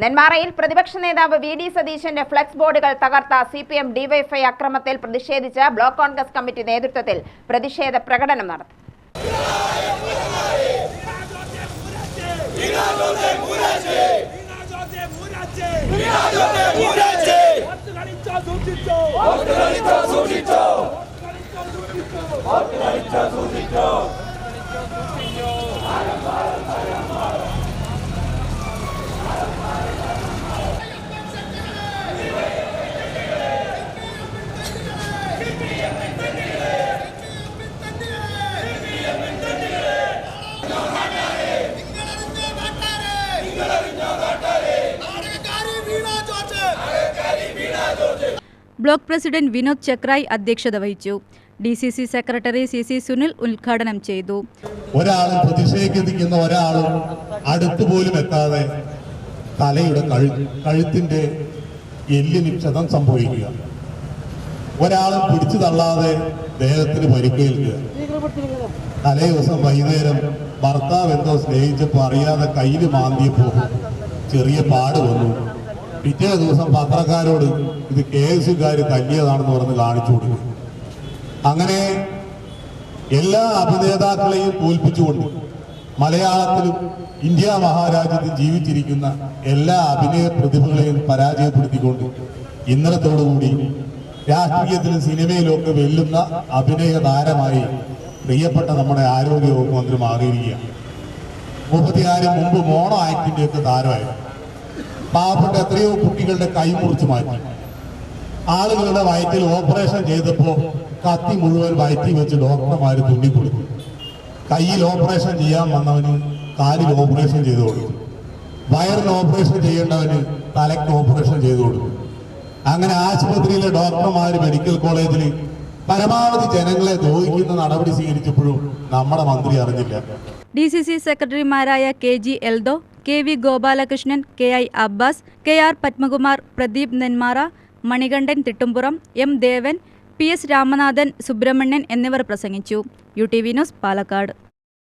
നെന്മാറയിൽ പ്രതിപക്ഷ നേതാവ് V D സതീശന്റെ ഫ്ലെക്സ് ബോർഡുകൾ തകർത്ത CPM ഡിവൈഎഫ്ഐ അക്രമത്തിൽ പ്രതിഷേധിച്ച് ബ്ലോക്ക് കോൺഗ്രസ് കമ്മിറ്റി നേതൃത്വത്തിൽ പ്രതിഷേധ പ്രകടനം നടത്തി. ബ്ലോക്ക് പ്രസിഡന്റ് വിനോദ് ചക്രായി അധ്യക്ഷത വഹിച്ചു. DCC സെക്രട്ടറി CC സുനിൽ ഉദ്ഘാടനം ചെയ്തു. ഒരാളും പ്രതിഷേധിക്കുന്ന ഒരാളും അടുത്തുപോലും എത്താതെ തലയുടെ കഴുത്തിന്റെ എല്ലിന് ക്ഷതം സംഭവിക്കുക, ഒരാളും പിടിച്ചു തള്ളാതെ ദേഹത്തിന് പരിക്കേൽക്കുക. തലേ ദിവസം വൈകുന്നേരം ഭർത്താവ് എന്തോ സ്നേഹിച്ചപ്പോൾ അറിയാതെ കയ്യിൽ മാന്തിയപ്പോൾ ചെറിയ പാട് വന്നു. പിറ്റേ ദിവസം പത്രക്കാരോട് ഇത് KSUകാർ തല്ലിയതാണെന്ന് പറഞ്ഞ് കാണിച്ചു കൊടുക്കും. അങ്ങനെ എല്ലാ അഭിനേതാക്കളെയും തോൽപ്പിച്ചുകൊണ്ട് മലയാളത്തിലും ഇന്ത്യ മഹാരാജ്യത്തിൽ ജീവിച്ചിരിക്കുന്ന എല്ലാ അഭിനയ പ്രതിഭകളെയും പരാജയപ്പെടുത്തിക്കൊണ്ട് ഇന്നലത്തോടുകൂടി രാഷ്ട്രീയത്തിലും സിനിമയിലും ഒക്കെ വെല്ലുന്ന അഭിനയ താരമായി പ്രിയപ്പെട്ട നമ്മുടെ ആരോഗ്യ വകുപ്പ് മന്ത്രി മാറിയിരിക്കുകയാണ്. 34 മുമ്പ് മോണോ ആക്ടിന്റെ ഒക്കെ താരമായിരുന്നു. പാവപ്പെട്ട എത്രയോ കുട്ടികളുടെ കൈ മുറിച്ച് മാറ്റി. ആളുകളുടെ വയറ്റിൽ ഓപ്പറേഷൻ ചെയ്തപ്പോൾ കത്തി മുഴുവൻ വയറ്റി വെച്ച് ഡോക്ടർമാർ തുന്നിക്കൊടുത്തു. കയ്യിൽ ഓപ്പറേഷൻ ചെയ്യാൻ വന്നവന് കാലിൽ ഓപ്പറേഷൻ ചെയ്തു കൊടുത്തു. വയറിന് ഓപ്പറേഷൻ ചെയ്യേണ്ടവന് തലയ്ക്ക് ഓപ്പറേഷൻ ചെയ്തു കൊടുത്തു. അങ്ങനെ ആശുപത്രിയിലെ ഡോക്ടർമാർ മെഡിക്കൽ കോളേജിൽ പരമാവധി ജനങ്ങളെ ദ്രോഹിക്കുന്ന നടപടി സ്വീകരിച്ചപ്പോഴും നമ്മുടെ മന്ത്രി അറിഞ്ഞില്ല. DCC സെക്രട്ടറിമാരായ KG Eldo, KV Gopalakrishnan, KI Abbas, KR Padmakumar, Pradeep Nenmara, Manikandan Thittumpuram, M Devan, PS Ramanathan, Subramanian എന്നിവർ പ്രസംഗിച്ചു. UTV news, Palakkad.